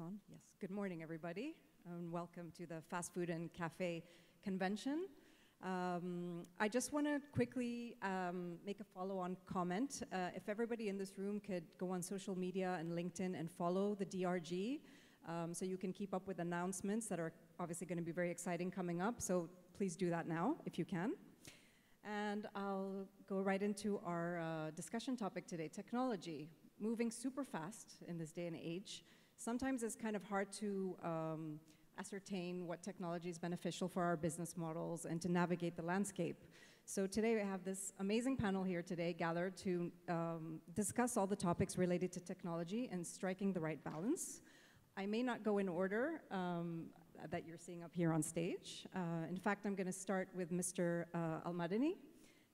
on? Yes. Good morning, everybody, and welcome to the Fast Food and Cafe Convention. I just want to quickly make a follow-on comment. If everybody in this room could go on social media and LinkedIn and follow the DRG, so you can keep up with announcements that are obviously going to be very exciting coming up. So please do that now, if you can. And I'll go right into our discussion topic today, technology. Moving super fast in this day and age. Sometimes it's kind of hard to ascertain what technology is beneficial for our business models and to navigate the landscape. So today we have this amazing panel here today gathered to discuss all the topics related to technology and striking the right balance. I may not go in order that you're seeing up here on stage. In fact, I'm going to start with Mr. Al-Madani.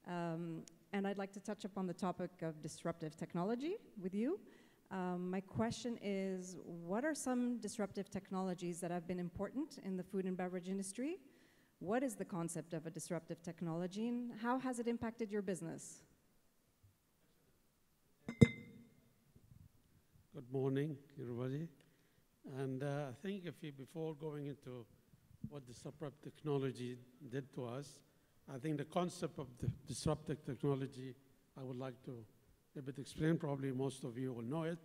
And I'd like to touch upon the topic of disruptive technology with you. My question is, what are some disruptive technologies that have been important in the food and beverage industry? What is the concept of a disruptive technology, and how has it impacted your business? Good morning, everybody. And I think before going into what disruptive technology did to us, I think the concept of the disruptive technology, I would like to a bit explain. Probably most of you will know it.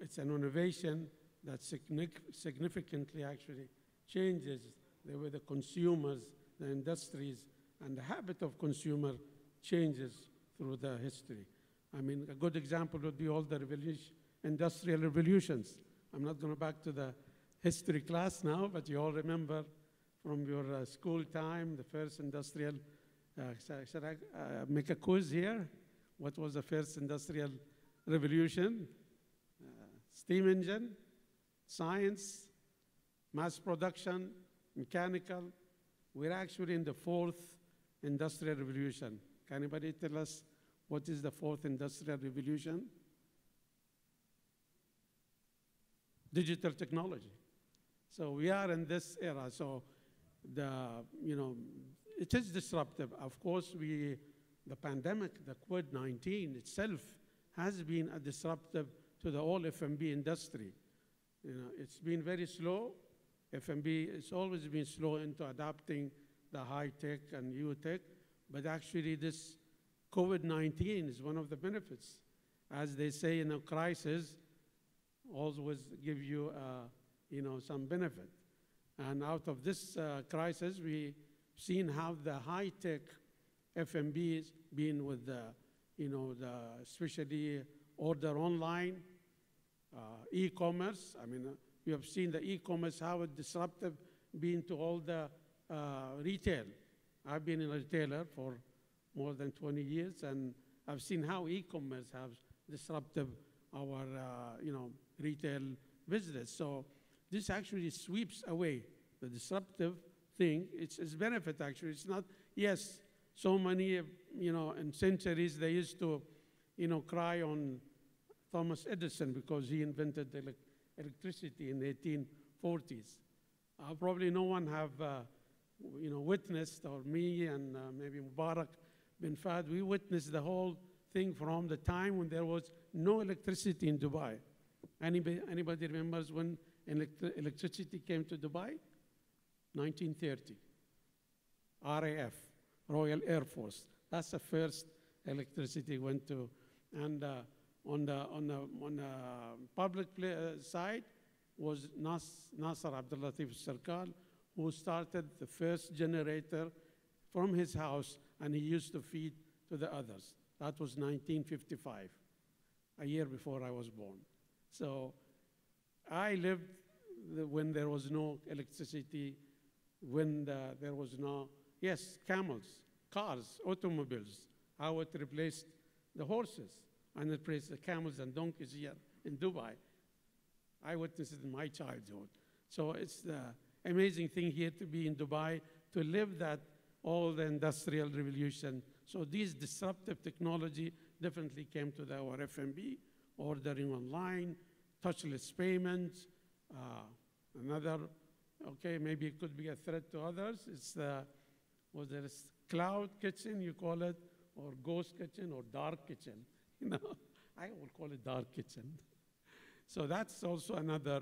It's an innovation that significantly actually changes the way the consumers, the industries, and the habit of consumer changes through the history. I mean, a good example would be all the industrial revolutions. I'm not going back to the history class now, but you all remember from your school time, the first industrial, should I make a quiz here? What was the first industrial revolution? Steam engine, science, mass production, mechanical. We're actually in the fourth industrial revolution. Can anybody tell us what is the fourth industrial revolution? Digital technology. So we are in this era. So it is disruptive. Of course, the pandemic, the COVID-19 itself, has been a disruptive to the whole F&B industry. It's been very slow. F&B has always been slow into adapting the high tech and new tech, but actually this COVID-19 is one of the benefits. As they say in a crisis, always give you, some benefit. And out of this crisis, we've seen how the high-tech F&B has been with especially order online, e-commerce. I mean, you have seen the e-commerce, how it disruptive been to all the retail. I've been a retailer for more than 20 years, and I've seen how e-commerce has disrupted our, retail business. So this actually sweeps away the disruptive thing. It's benefit, actually. It's not, yes, so many, in centuries, they used to, cry on Thomas Edison because he invented electricity in the 1840s. Probably no one have, witnessed, or me and maybe Mubarak bin Fahd, we witnessed the whole thing from the time when there was no electricity in Dubai. Anybody remembers when electricity came to Dubai? 1930. RAF, Royal Air Force. That's the first electricity went to. And on the public side was Nasser Abdul Latif Sarkar, who started the first generator from his house, and he used to feed to the others. That was 1955, a year before I was born. So I lived when there was no electricity, when there was no, yes, camels, cars, automobiles, how it replaced the horses and replaced the camels and donkeys here in Dubai. I witnessed it in my childhood. So it's the amazing thing here to be in Dubai, to live that all the industrial revolution. So these disruptive technology definitely came to our F&B, ordering online, touchless payments. Another, okay, maybe it could be a threat to others. It's was there a cloud kitchen, you call it, or ghost kitchen, or dark kitchen. I will call it dark kitchen. So that's also another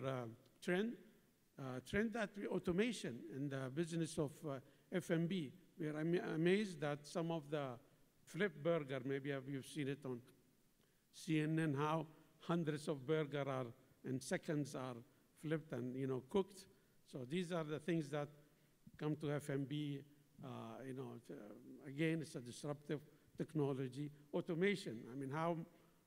trend. Trend that automation in the business of F&B. We are amazed that some of the flip burger, maybe you've seen it on CNN, how hundreds of burger are in seconds are flipped and cooked. So these are the things that come to F&B. Again, it's a disruptive technology. Automation. I mean, how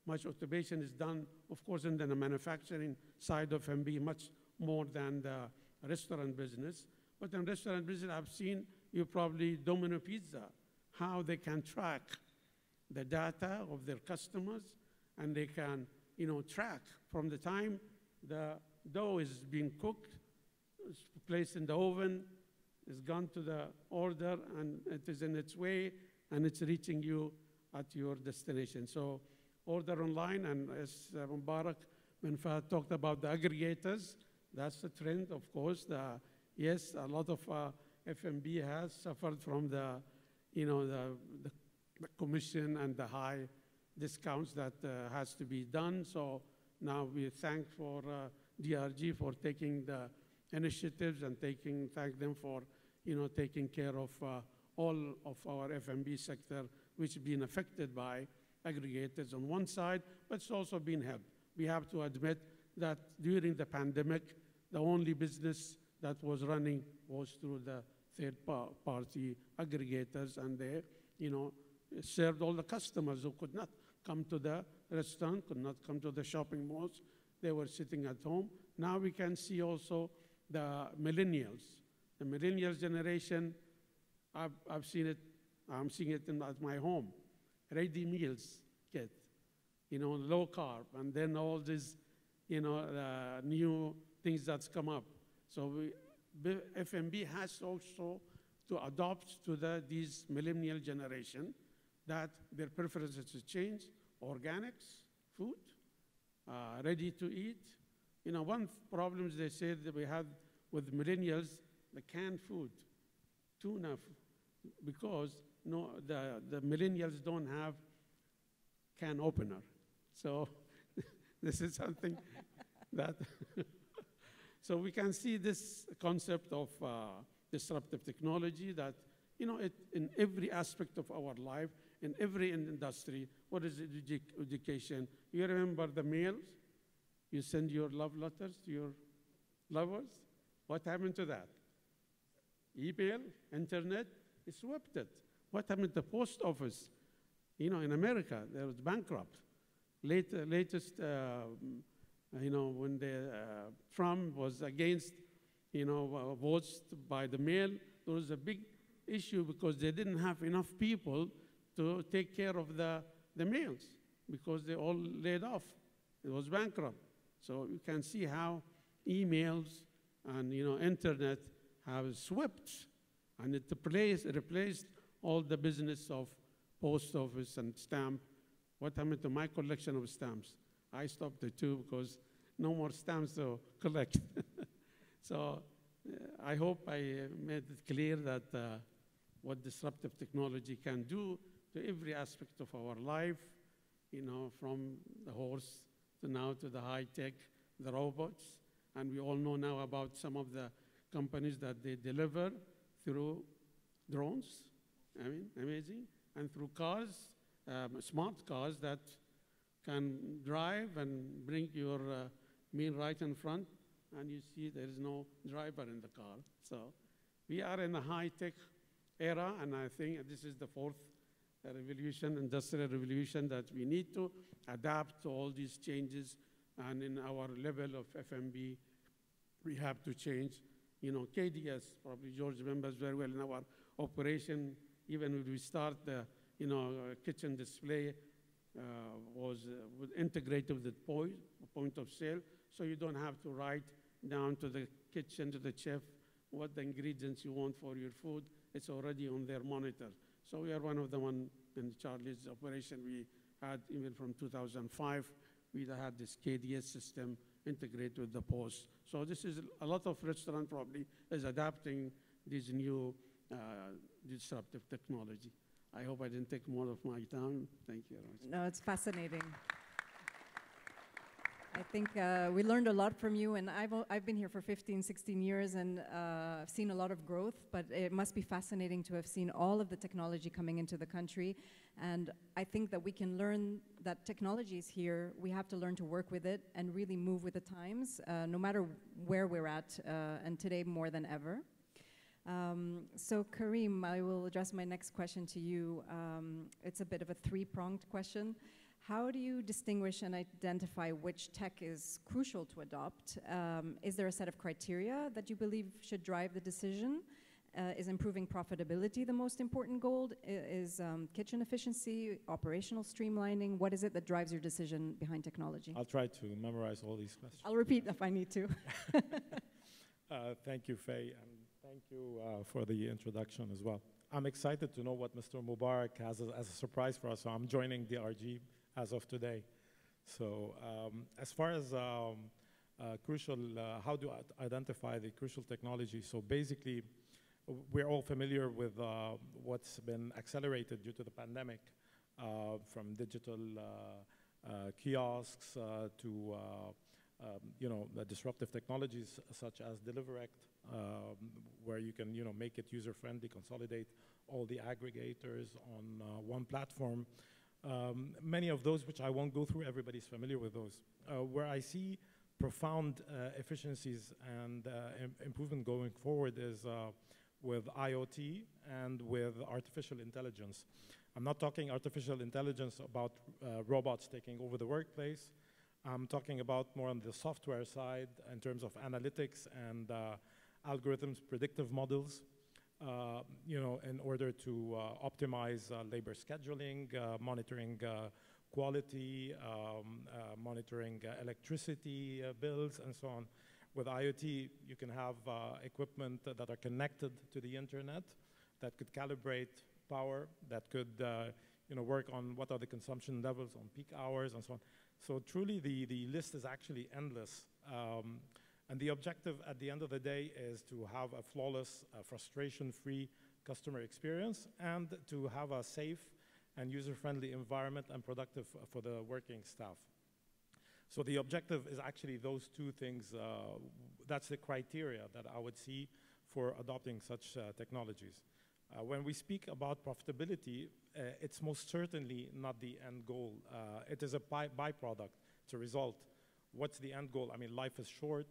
much automation is done, of course, in the manufacturing side of F&B, much more than the restaurant business. But in restaurant business, I've seen you probably Domino Pizza, how they can track the data of their customers, and they can, track from the time the dough is being cooked, it's placed in the oven, it's gone to the order, and it is in its way, and it's reaching you at your destination. So order online, and as Mubarak bin Fahd talked about the aggregators, that's the trend, of course. Yes, a lot of F&B has suffered from the commission and the high discounts that has to be done. So now we thank for DRG for taking the initiatives and thank them for taking care of all of our F&B sector, which has been affected by aggregators on one side, but it's also been helped. We have to admit that during the pandemic, the only business that was running was through the third-party aggregators, and they, served all the customers who could not come to the restaurant, could not come to the shopping malls. They were sitting at home. Now we can see also the millennials. The millennials generation, I've seen it, I'm seeing it at my home. Ready meals kit, low carb, and then all these, new things that's come up. So F&B has also to adopt to these millennial generation that their preferences change, organics, food, ready to eat. One problem they said that we had with millennials, the canned food, tuna, because the millennials don't have can opener. So this is something that, so we can see this concept of disruptive technology that, in every aspect of our life, in every industry. What is education? You remember the mails? You send your love letters to your lovers? What happened to that? Email, internet, it swept it. What happened to the post office? In America, there was bankrupt. Latest, when Trump was against, votes by the mail, there was a big issue because they didn't have enough people to take care of the mails because they all laid off. It was bankrupt. So you can see how emails and internet have swept, and it replaced all the business of post office and stamp. What happened to my collection of stamps? I stopped it too because no more stamps to collect. So I hope I made it clear that what disruptive technology can do to every aspect of our life, from the horse to now to the high tech, the robots. And we all know now about some of the companies that they deliver through drones. I mean, amazing. And through cars, smart cars that can drive and bring your meal right in front, and you see there is no driver in the car. So we are in a high-tech era, and I think this is the fourth revolution, industrial revolution, that we need to adapt to all these changes. And in our level of F&B, we have to change. KDS, probably George remembers very well in our operation, even when we start the kitchen display was integrated with the point of sale, so you don't have to write down to the kitchen, to the chef, what the ingredients you want for your food. It's already on their monitor. So we are one of the one in Charlie's operation. We had, even from 2005, we had this KDS system integrated with the POS. So this is a lot of restaurant probably is adapting this new disruptive technology. I hope I didn't take more of my time. Thank you very much. No, it's fascinating. I think we learned a lot from you, and I've been here for 15, 16 years, and I've seen a lot of growth, but it must be fascinating to have seen all of the technology coming into the country. And I think that we can learn that technology is here. We have to learn to work with it and really move with the times, no matter where we're at, and today more than ever. So Karim, I will address my next question to you. It's a bit of a three-pronged question. How do you distinguish and identify which tech is crucial to adopt? Is there a set of criteria that you believe should drive the decision? Is improving profitability the most important goal? Is kitchen efficiency, operational streamlining? What is it that drives your decision behind technology? I'll try to memorize all these questions. I'll repeat if I need to. Thank you, Faye, and thank you for the introduction as well. I'm excited to know what Mr. Mubarak has as a surprise for us, so I'm joining the RG as of today. So as far as crucial, how to identify the crucial technology, so basically we're all familiar with what's been accelerated due to the pandemic, from digital kiosks to the disruptive technologies such as Direct, where you can make it user-friendly, consolidate all the aggregators on one platform. Many of those, which I won't go through, everybody's familiar with those. Where I see profound efficiencies and improvement going forward is with IoT and with artificial intelligence. I'm not talking artificial intelligence about robots taking over the workplace. I'm talking about more on the software side in terms of analytics and algorithms, predictive models, in order to optimize labor scheduling, monitoring quality, monitoring electricity bills, and so on. With IoT, you can have equipment that are connected to the internet that could calibrate power, that could work on what are the consumption levels on peak hours and so on. So truly, the list is actually endless. And the objective at the end of the day is to have a flawless, frustration-free customer experience and to have a safe and user-friendly environment and productive for the working staff. So the objective is actually those two things. That's the criteria that I would see for adopting such technologies. When we speak about profitability, it's most certainly not the end goal. It is a byproduct. It's a result. What's the end goal? I mean, life is short.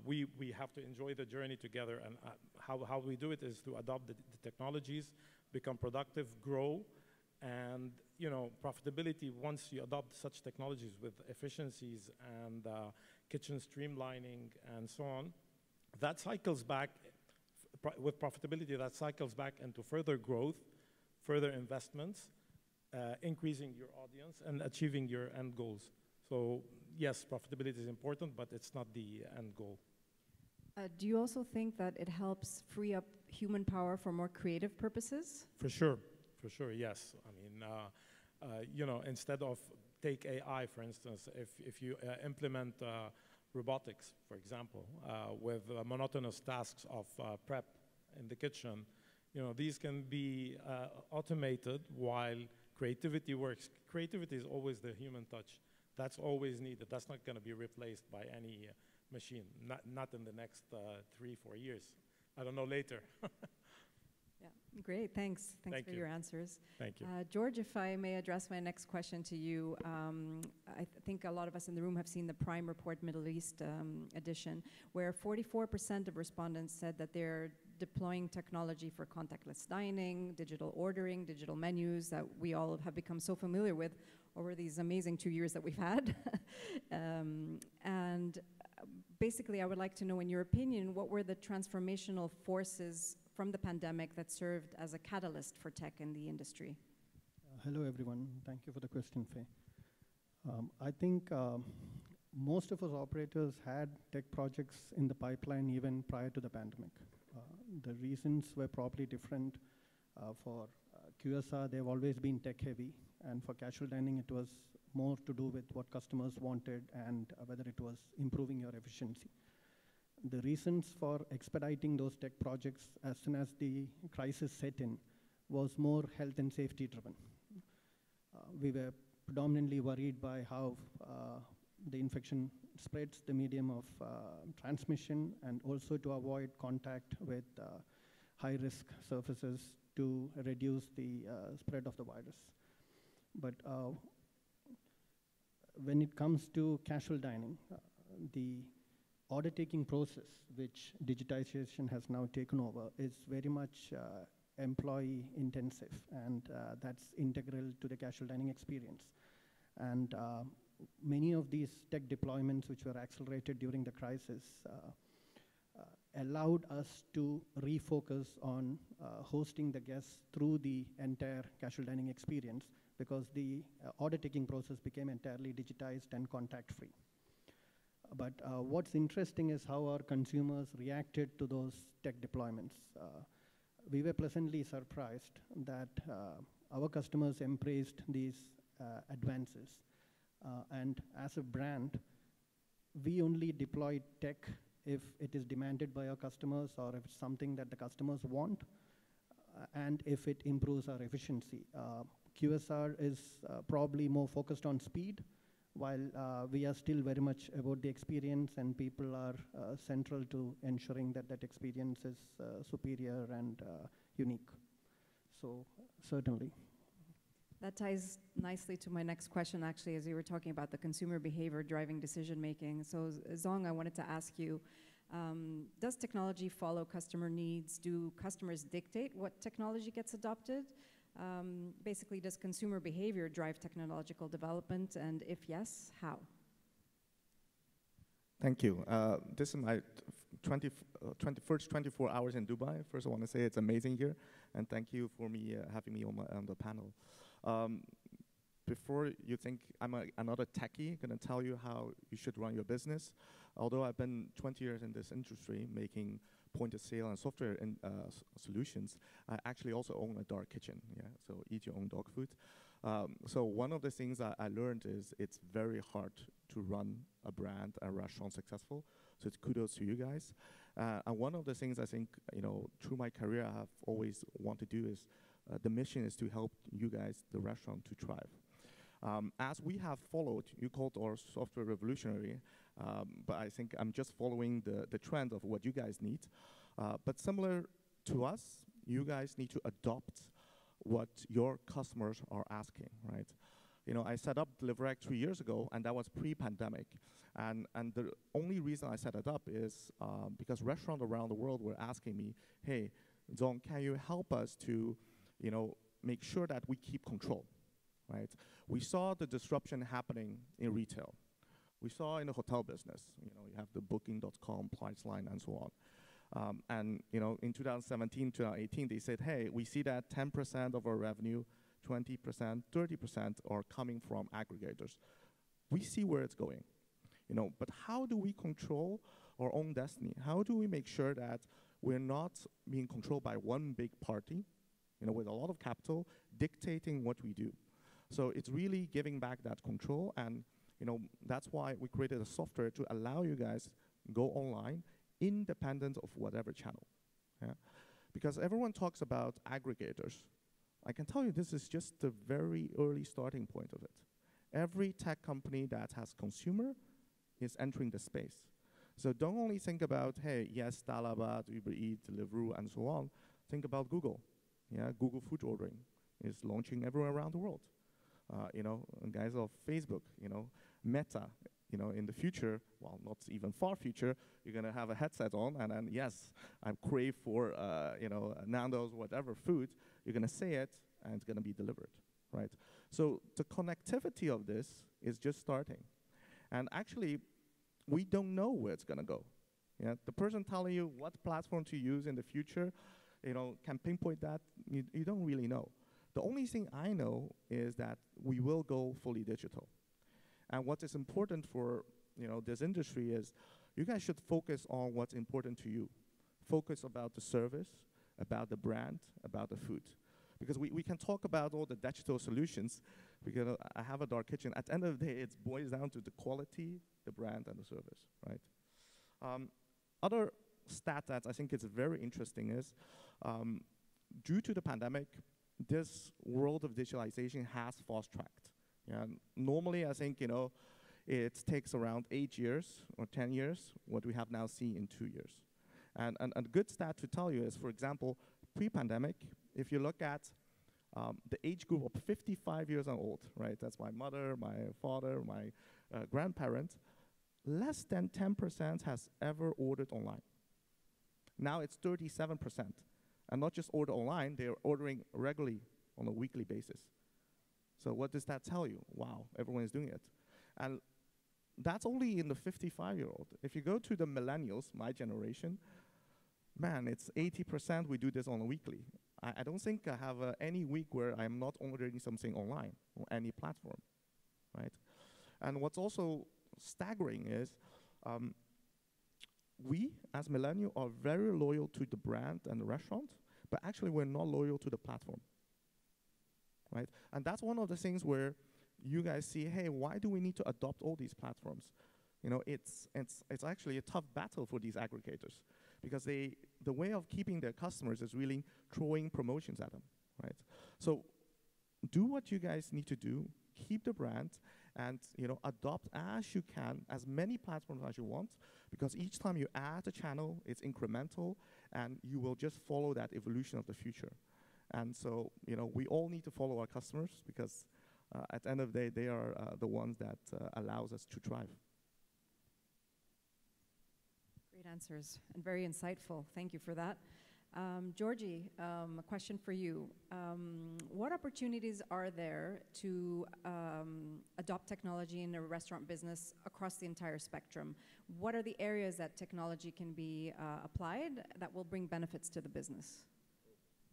We have to enjoy the journey together, and how we do it is to adopt the technologies, become productive, grow, and profitability, once you adopt such technologies with efficiencies and kitchen streamlining and so on, that cycles back, with profitability, that cycles back into further growth, further investments, increasing your audience, and achieving your end goals. So yes, profitability is important, but it's not the end goal. Do you also think that it helps free up human power for more creative purposes? For sure, yes. I mean, instead of take AI, for instance, if you implement robotics, for example, with monotonous tasks of prep in the kitchen, these can be automated while creativity works. Creativity is always the human touch. That's always needed. That's not going to be replaced by any machine, not in the next 3-4 years. I don't know, later. Yeah, great, thanks. Thanks for your answers. Thank you. George, if I may address my next question to you, I think a lot of us in the room have seen the Prime Report Middle East edition, where 44% of respondents said that they're deploying technology for contactless dining, digital ordering, digital menus that we all have become so familiar with over these amazing 2 years that we've had. And basically, I would like to know, in your opinion, what were the transformational forces from the pandemic that served as a catalyst for tech in the industry? Hello, everyone. Thank you for the question, Faye. I think most of us operators had tech projects in the pipeline even prior to the pandemic. The reasons were probably different. For QSR, they've always been tech-heavy, and for casual dining, it was more to do with what customers wanted and whether it was improving your efficiency. The reasons for expediting those tech projects as soon as the crisis set in was more health and safety driven. We were predominantly worried by how the infection spreads the medium of transmission, and also to avoid contact with high-risk surfaces to reduce the spread of the virus. But when it comes to casual dining, the order-taking process, which digitization has now taken over, is very much employee-intensive, and that's integral to the casual dining experience. And many of these tech deployments, which were accelerated during the crisis, allowed us to refocus on hosting the guests through the entire casual dining experience, because the order-taking process became entirely digitized and contact-free. But what's interesting is how our consumers reacted to those tech deployments. We were pleasantly surprised that our customers embraced these advances. And as a brand, we only deploy tech if it is demanded by our customers, or if it's something that the customers want, and if it improves our efficiency. QSR is probably more focused on speed, while we are still very much about the experience, and people are central to ensuring that that experience is superior and unique. So certainly. That ties nicely to my next question, actually, as you were talking about the consumer behavior driving decision making. So Zong, I wanted to ask you, does technology follow customer needs? Do customers dictate what technology gets adopted? Basically, does consumer behavior drive technological development? And if yes, how? Thank you. This is my 21st 24 hours in Dubai. First, I want to say it's amazing here, and thank you for having me on the panel. Before you think I'm another techie, going to tell you how you should run your business. Although I've been 20 years in this industry, making point-of-sale and software solutions, I actually also own a dark kitchen. Yeah, so eat your own dog food. So one of the things I learned is it's very hard to run a brand, a restaurant successful. So it's kudos to you guys. And one of the things I think, through my career, I have always wanted to do is the mission is to help you guys, the restaurant, to thrive. As we have followed, you called our software revolutionary, but I think I'm just following the trend of what you guys need. But similar to us, you guys need to adopt what your customers are asking, right? I set up Beverage 3 years ago, and that was pre-pandemic. And the only reason I set it up is because restaurants around the world were asking me, hey, Zong, can you help us to make sure that we keep control, right? We saw the disruption happening in retail. We saw in the hotel business, you have the booking.com, Priceline, and so on. And in 2017, 2018, they said, hey, we see that 10% of our revenue, 20%, 30% are coming from aggregators. We see where it's going, but how do we control our own destiny? How do we make sure that we're not being controlled by one big party, with a lot of capital, dictating what we do? So it's really giving back that control, and that's why we created a software to allow you guys go online, independent of whatever channel. Yeah? Because everyone talks about aggregators. I can tell you this is just the very early starting point of it. Every tech company that has consumer is entering the space. So don't only think about, hey, yes, Talabat, Uber Eats, Deliveroo, and so on. Think about Google. Yeah, Google Food Ordering is launching everywhere around the world. Guys of Facebook, Meta, in the future, well, not even far future, you're going to have a headset on, and then, yes, I crave for, Nando's, whatever food, you're going to say it, and it's going to be delivered, right? So the connectivity of this is just starting. And actually, we don't know where it's going to go. Yeah? The person telling you what platform to use in the future, can pinpoint that, you don't really know. The only thing I know is that we will go fully digital. And what is important for this industry is you guys should focus on what's important to you. Focus about the service, about the brand, about the food. Because we can talk about all the digital solutions, because I have a dark kitchen. At the end of the day, it boils down to the quality, the brand, and the service, right? Other stat that I think is very interesting is, due to the pandemic, this world of digitalization has fast-tracked. Yeah, normally, I think, it takes around 8 years or 10 years, what we have now seen in 2 years. And a good stat to tell you is, for example, pre-pandemic, if you look at the age group of 55 years and old, right? That's my mother, my father, my grandparent. Less than 10% has ever ordered online. Now it's 37%. And not just order online, they're ordering regularly on a weekly basis. So what does that tell you? Wow, everyone is doing it. And that's only in the 55-year-old. If you go to the millennials, my generation, man, it's 80% we do this on a weekly. I don't think I have any week where I'm not ordering something online on any platform, right? And what's also staggering is we, as millennials, are very loyal to the brand and the restaurant, but actually we're not loyal to the platform, right? And that's one of the things where you guys see, hey, why do we need to adopt all these platforms? You know, it's actually a tough battle for these aggregators, because the way of keeping their customers is really throwing promotions at them, right? So do what you guys need to do, keep the brand, and adopt as you can, as many platforms as you want, because each time you add a channel, it's incremental, and you will just follow that evolution of the future. And so, we all need to follow our customers, because at the end of the day, they are the ones that allows us to thrive. Great answers and very insightful. Thank you for that. Georgie, a question for you. What opportunities are there to adopt technology in a restaurant business across the entire spectrum? What are the areas that technology can be applied that will bring benefits to the business?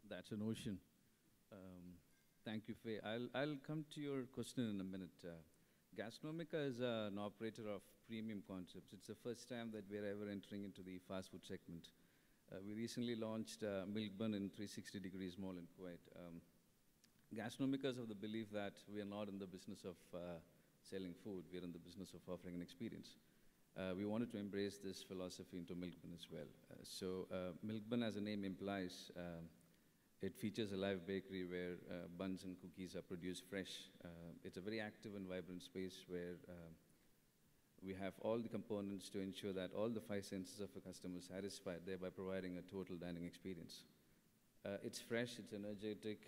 That's an ocean. Thank you, Faye. I'll come to your question in a minute. Gastronomica is an operator of premium concepts. It's the first time that we're ever entering into the fast food segment. We recently launched Milk Bun in 360 Degrees Mall in Kuwait. Gastronomica is of the belief that we are not in the business of selling food. We are in the business of offering an experience. We wanted to embrace this philosophy into Milk Bun as well. So Milk Bun, as the name implies, it features a live bakery where buns and cookies are produced fresh. It's a very active and vibrant space where we have all the components to ensure that all the 5 senses of a customer are satisfied, thereby providing a total dining experience. It's fresh, it's energetic,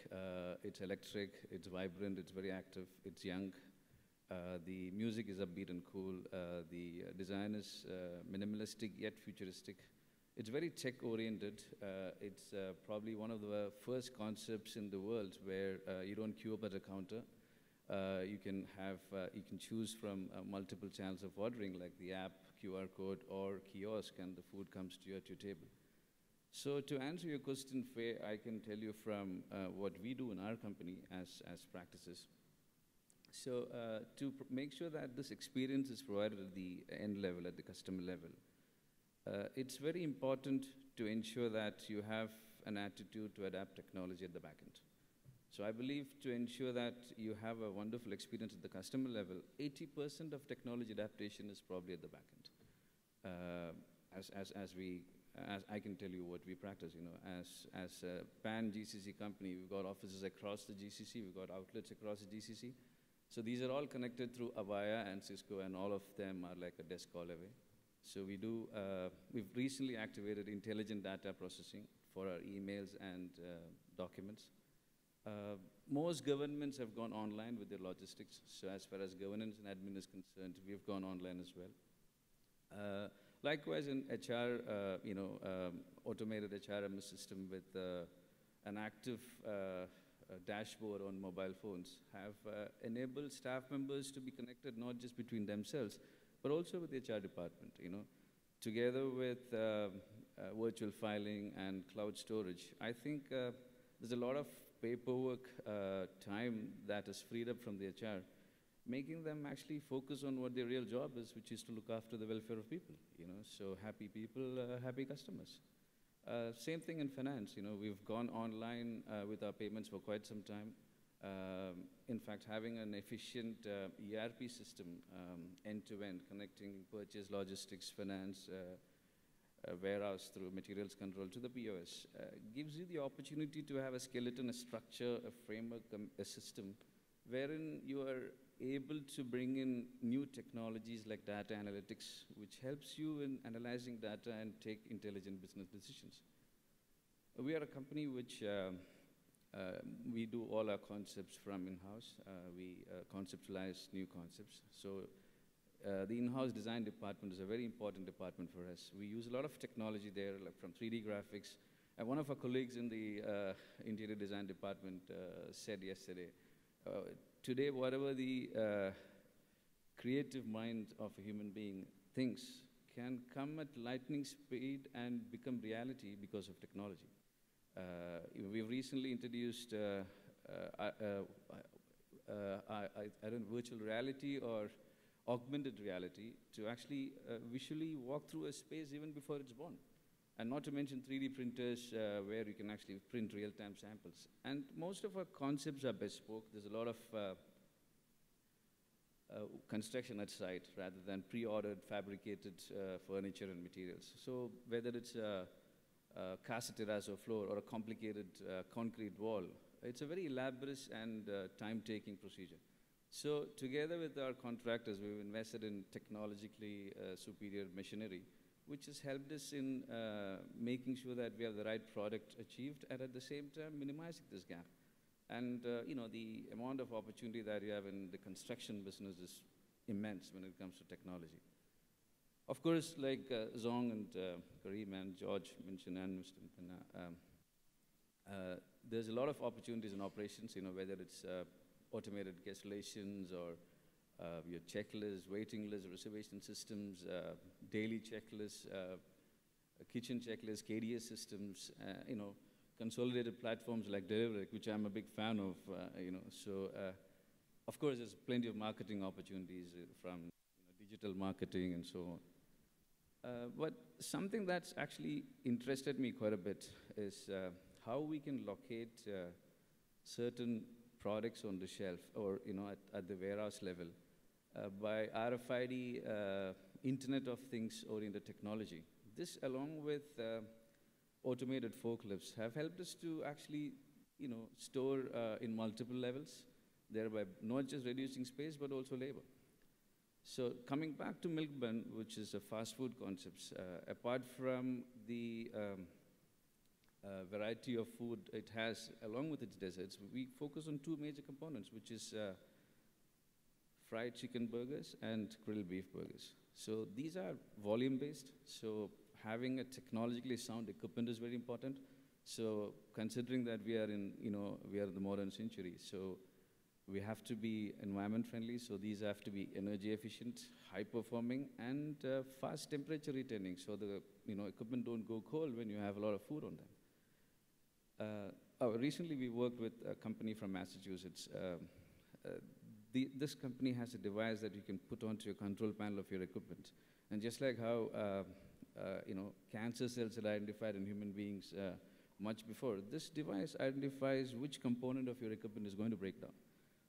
it's electric, it's vibrant, it's very active, it's young. The music is upbeat and cool. The design is minimalistic yet futuristic. It's very tech-oriented. It's probably one of the first concepts in the world where you don't queue up at a counter. You can choose from multiple channels of ordering, like the app, QR code, or kiosk, and the food comes to you at your table. So to answer your question, Faye, I can tell you from what we do in our company as practices. So to make sure that this experience is provided at the end level, at the customer level, it's very important to ensure that you have an attitude to adapt technology at the back end. So I believe to ensure that you have a wonderful experience at the customer level, 80% of technology adaptation is probably at the back end. As I can tell you what we practice, as a pan-GCC company, we've got offices across the GCC, we've got outlets across the GCC. So these are all connected through Avaya and Cisco, and all of them are like a desk call away. So we've recently activated intelligent data processing for our emails and documents. Most governments have gone online with their logistics. So as far as governance and admin is concerned, we've gone online as well. Likewise in HR, automated HRMS system with an active dashboard on mobile phones have enabled staff members to be connected not just between themselves, but also with the HR department, Together with virtual filing and cloud storage, I think there's a lot of paperwork time that is freed up from the HR, making them actually focus on what their real job is, which is to look after the welfare of people, So happy people, happy customers. Same thing in finance, we've gone online with our payments for quite some time. In fact, having an efficient ERP system end-to-end, connecting purchase, logistics, finance, warehouse through materials control to the POS, gives you the opportunity to have a skeleton, a structure, a framework, a system, wherein you are able to bring in new technologies like data analytics, which helps you in analyzing data and take intelligent business decisions. We are a company which we do all our concepts from in-house. We conceptualize new concepts. So the in-house design department is a very important department for us. We use a lot of technology there, like from 3D graphics. And one of our colleagues in the interior design department said yesterday, today, whatever the creative mind of a human being thinks can come at lightning speed and become reality because of technology. We've recently introduced I don't know, virtual reality or augmented reality to actually visually walk through a space even before it's born. And not to mention 3D printers where you can actually print real-time samples. And most of our concepts are bespoke. There's a lot of construction at site rather than pre-ordered, fabricated furniture and materials. So whether it's a casa terrazzo floor or a complicated concrete wall, it's a very elaborate and time-taking procedure. So together with our contractors, we've invested in technologically superior machinery, which has helped us in making sure that we have the right product achieved and at the same time minimizing this gap. And you know, the amount of opportunity that you have in the construction business is immense when it comes to technology. Of course, like Zong and Kareem and George mentioned and Mr. Pinna, there's a lot of opportunities in operations, you know, whether it's automated guest relations or your checklists, waiting lists, reservation systems, daily checklists, kitchen checklists, KDS systems, you know, consolidated platforms like Beverage, which I'm a big fan of, you know. So, of course, there's plenty of marketing opportunities from digital marketing and so on. But something that's actually interested me quite a bit is how we can locate certain products on the shelf or, you know, at the warehouse level by RFID, Internet of Things oriented technology. This, along with automated forklifts, have helped us to actually, you know, store in multiple levels, thereby not just reducing space, but also labor. So coming back to Milk Bun, which is a fast food concept, apart from the variety of food it has along with its desserts, we focus on two major components, which is fried chicken burgers and grilled beef burgers. So these are volume-based, so having a technologically sound equipment is very important. So considering that we are in, you know, we are in the modern century, so we have to be environment friendly, so these have to be energy efficient, high performing, and fast temperature retaining, so the, you know, equipment don't go cold when you have a lot of food on them. Recently we worked with a company from Massachusetts. This company has a device that you can put onto your control panel of your equipment. And just like how you know, cancer cells are identified in human beings much before, this device identifies which component of your equipment is going to break down.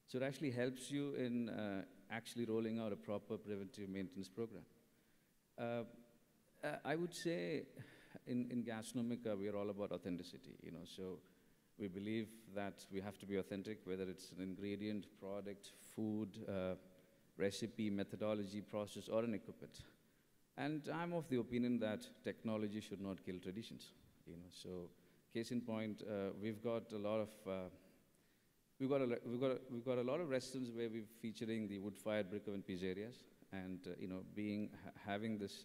So it actually helps you in actually rolling out a proper preventive maintenance program. I would say in Gastronomica, we are all about authenticity, you know, so we believe that we have to be authentic, whether it's an ingredient, product, food, recipe, methodology, process, or an equipment. And I'm of the opinion that technology should not kill traditions, you know, so case in point, we've got a lot of We've got a lot of restaurants where we're featuring the wood-fired brick oven pizzerias, and you know, having this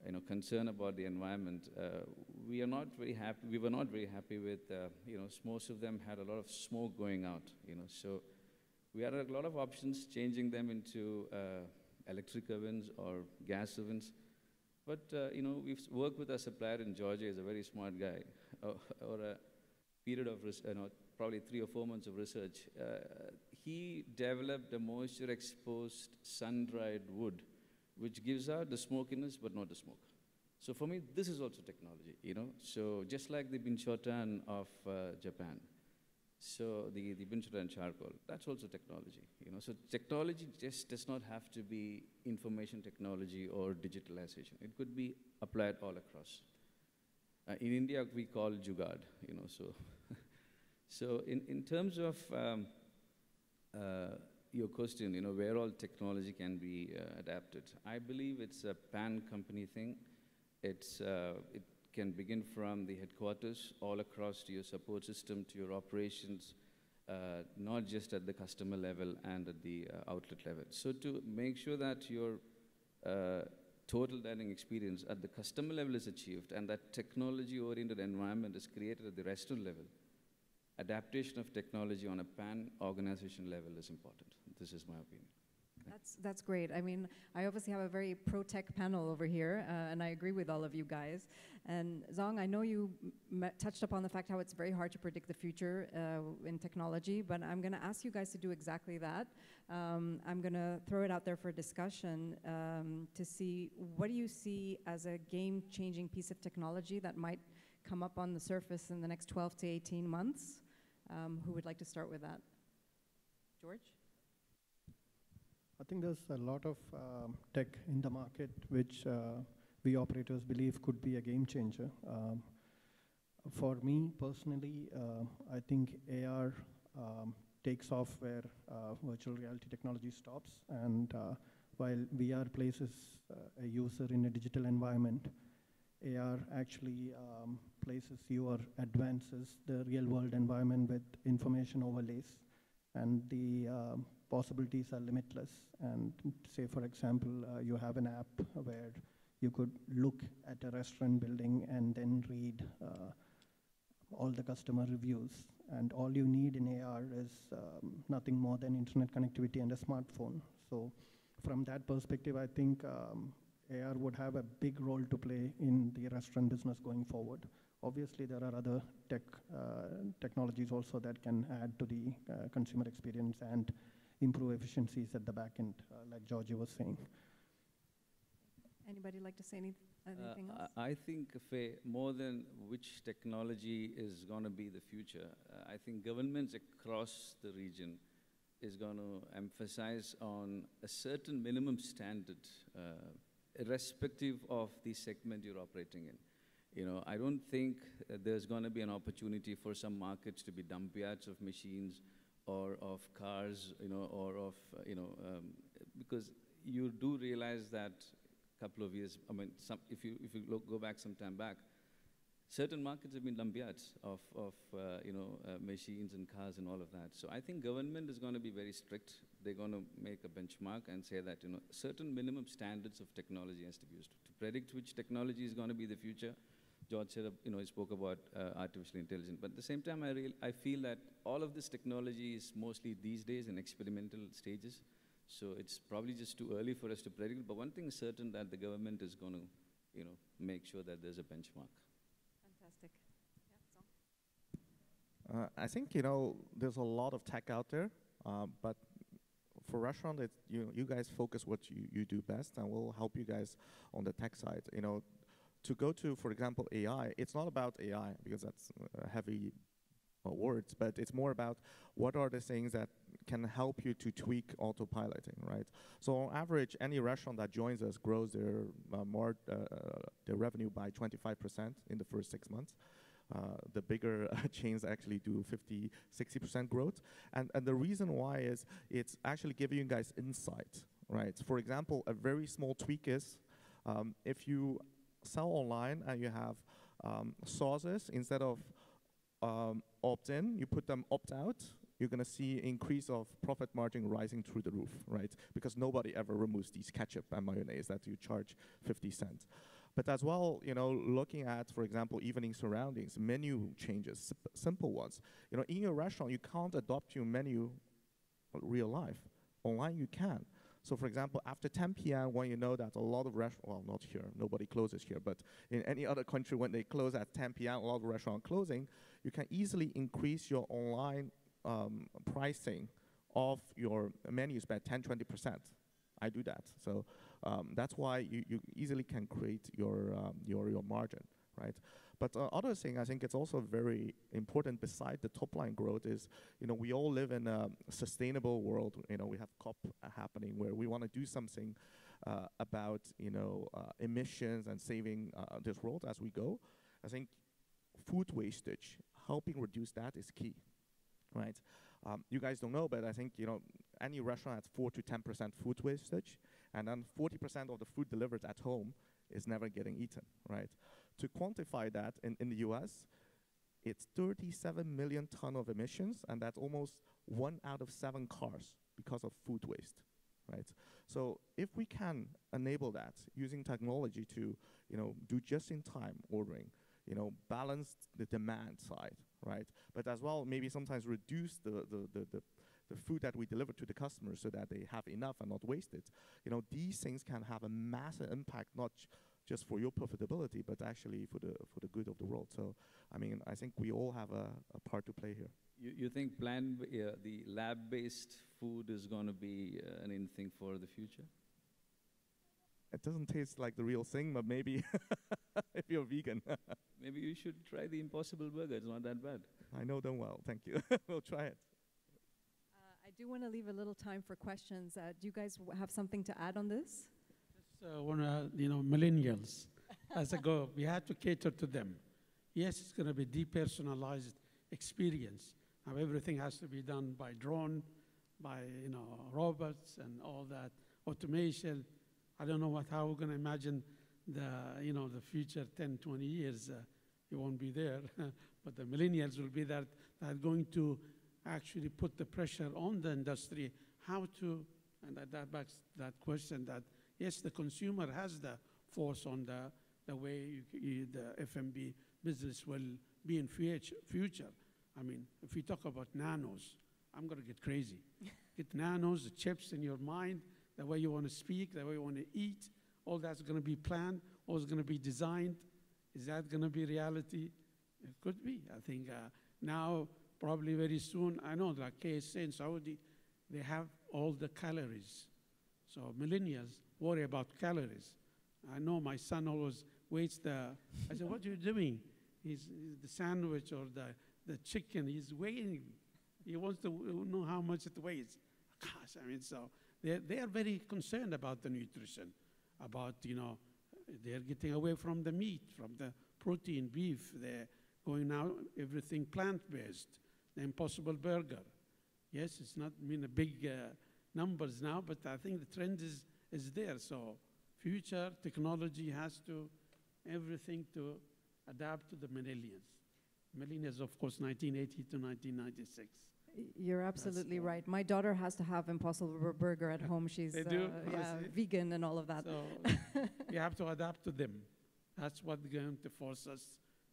you know, concern about the environment, we are not very happy. We were not very happy with you know, most of them had a lot of smoke going out, you know. So we had a lot of options, changing them into electric ovens or gas ovens. But you know, we've worked with a supplier in Georgia. He's a very smart guy, or a period of you know, probably 3 or 4 months of research, he developed a moisture-exposed, sun-dried wood, which gives out the smokiness but not the smoke. So for me, this is also technology, you know. So just like the binchotan of Japan, so the binchotan charcoal, that's also technology, you know. So technology just does not have to be information technology or digitalization. It could be applied all across. In India, we call jugaad, you know, so. So in terms of your question, where all technology can be adapted. I believe it's a pan-company thing. It can begin from the headquarters all across to your support system, to your operations, not just at the customer level and at the outlet level. So to make sure that your total dining experience at the customer level is achieved and that technology-oriented environment is created at the restaurant level, adaptation of technology on a pan-organization level is important. This is my opinion. That's great. I mean, I obviously have a very pro-tech panel over here, and I agree with all of you guys. And Zong, I know you touched upon the fact how it's very hard to predict the future in technology, but I'm going to ask you guys to do exactly that. I'm going to throw it out there for discussion to see what do you see as a game-changing piece of technology that might come up on the surface in the next 12 to 18 months. Who would like to start with that? George? I think there's a lot of tech in the market which we operators believe could be a game changer. For me personally, I think AR takes off where virtual reality technology stops. And while VR places a user in a digital environment, AR actually places you or advances the real world environment with information overlays, and the possibilities are limitless. And say, for example, you have an app where you could look at a restaurant building and then read all the customer reviews. And all you need in AR is nothing more than internet connectivity and a smartphone. So from that perspective, I think AR would have a big role to play in the restaurant business going forward. Obviously, there are other technologies also that can add to the consumer experience and improve efficiencies at the back end, like Georgie was saying. Anybody like to say anything else? I think, Faye, more than which technology is going to be the future, I think governments across the region is going to emphasize on a certain minimum standard, irrespective of the segment you're operating in. I don't think there's going to be an opportunity for some markets to be dump yards of machines or of cars, or of, because you do realize that a couple of years, if you go back some time back, certain markets have been dump yards of machines and cars and all of that. So I think government is going to be very strict. They're going to make a benchmark and say that, certain minimum standards of technology has to be used. To predict which technology is going to be the future, George said, he spoke about artificial intelligence. But at the same time, I feel that all of this technology is mostly these days in experimental stages. So it's probably just too early for us to predict. But one thing is certain, that the government is going to, make sure that there's a benchmark. Fantastic. I think, there's a lot of tech out there, but for restaurant, you guys focus what you do best, and we'll help you guys on the tech side. To go to, for example, AI, it's not about AI, because that's heavy words, but it's more about what are the things that can help you to tweak autopiloting, right? So on average, any restaurant that joins us grows their revenue by 25% in the first 6 months. The bigger chains actually do 50, 60% growth. And the reason why is it's actually giving you guys insight, right? For example, a very small tweak is if you sell online and you have sauces, instead of opt-in, you put them opt-out, you're going to see increase of profit margin rising through the roof, right? Because nobody ever removes these ketchup and mayonnaise that you charge 50 cents. But as well, looking at, for example, evening surroundings, menu changes, simple ones. In your restaurant, you can't adopt your menu real life. Online, you can. So, for example, after 10 p.m., when you know that a lot of restaurants, well, not here, nobody closes here, but in any other country, when they close at 10 p.m., a lot of restaurants closing, you can easily increase your online pricing of your menus by 10, 20%. I do that. So that's why you easily can create your margin, right? But other thing, I think it's also very important beside the top line growth is, we all live in a sustainable world. We have COP happening where we want to do something about, emissions and saving this world as we go. I think food wastage, helping reduce that is key, right? You guys don't know, but I think, any restaurant has 4 to 10% food wastage, and then 40% of the food delivered at home is never getting eaten, right? To quantify that, in the US, it's 37 million ton of emissions, and that's almost 1 out of 7 cars because of food waste, right? So if we can enable that using technology to, do just-in-time ordering, balance the demand side, right? But as well, maybe sometimes reduce the food that we deliver to the customers so that they have enough and not waste it. These things can have a massive impact, not just for your profitability, but actually for the good of the world. So, I mean, I think we all have a part to play here. You think the lab-based food is going to be an in thing for the future? It doesn't taste like the real thing, but maybe if you're vegan. Maybe you should try the Impossible Burger. It's not that bad. I know them well. Thank you. We'll try it. I do want to leave a little time for questions. Do you guys have something to add on this? Millennials, as I go, we have to cater to them. Yes, it's going to be depersonalized experience. Now everything has to be done by drone, by robots and all that automation. I don't know how we're going to imagine the future 10, 20 years. It won't be there, but the millennials will be there that are going to actually put the pressure on the industry how to, and that backs that question that yes, the consumer has the force on the way the F&B business will be in future. I mean, if we talk about nanos, I'm going to get crazy. Get nanos, the chips in your mind, the way you want to speak, the way you want to eat, all that's going to be planned, all is going to be designed. Is that going to be reality? It could be. I think now, probably very soon, I know like KSA in Saudi, they have all the calories. So millennials worry about calories. I know my son always weighs I said, what are you doing? He's the sandwich or the chicken, he's weighing. He wants to know how much it weighs. Gosh, I mean, so they are very concerned about the nutrition, about, they're getting away from the meat, from the protein, beef. They're going now, everything plant-based, the Impossible Burger. Yes, it's not a big numbers now, but I think the trend is there. So future technology has to, everything to adapt to the millennials. Millennials, of course, 1980 to 1996. You're absolutely right. My daughter has to have Impossible Burger at home. She's vegan and all of that. So we have to adapt to them. That's what's going to force us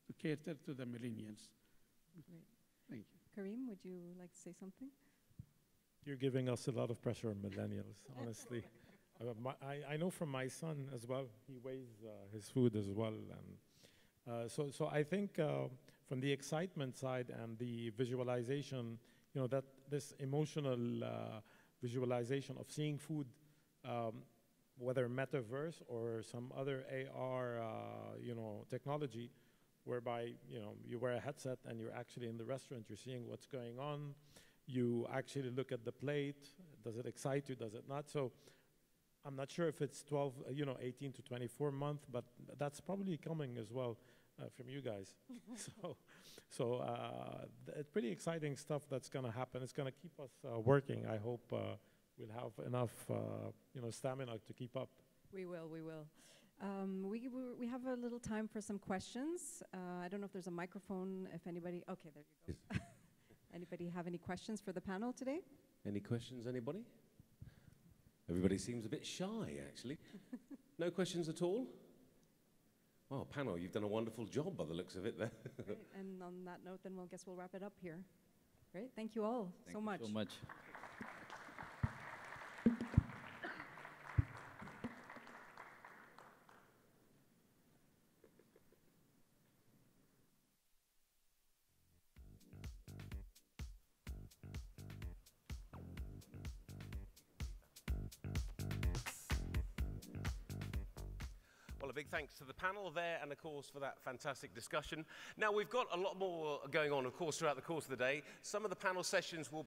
to cater to the millennials. Great. Thank you. Kareem, would you like to say something? You're giving us a lot of pressure on millennials, honestly. I know from my son as well, he weighs his food as well. And so I think from the excitement side and the visualization, that this emotional visualization of seeing food, whether metaverse or some other AR, technology, whereby, you wear a headset and you're actually in the restaurant, you're seeing what's going on, you actually look at the plate, does it excite you, does it not? So I'm not sure if it's 18 to 24 months, but that's probably coming as well from you guys. So it's pretty exciting stuff that's going to happen. It's going to keep us working. I hope we'll have enough, stamina to keep up. We will. We have a little time for some questions. I don't know if there's a microphone. If anybody, okay, there you go. Anybody have any questions for the panel today? Any questions, anybody? Everybody seems a bit shy, actually. No questions at all? Well, panel, you've done a wonderful job by the looks of it there. Great. And on that note, then we'll wrap it up here. Great. Thank you all so much. Thank you so much. Well, a big thanks to the panel there and, of course, for that fantastic discussion. Now, we've got a lot more going on, of course, throughout the course of the day. Some of the panel sessions will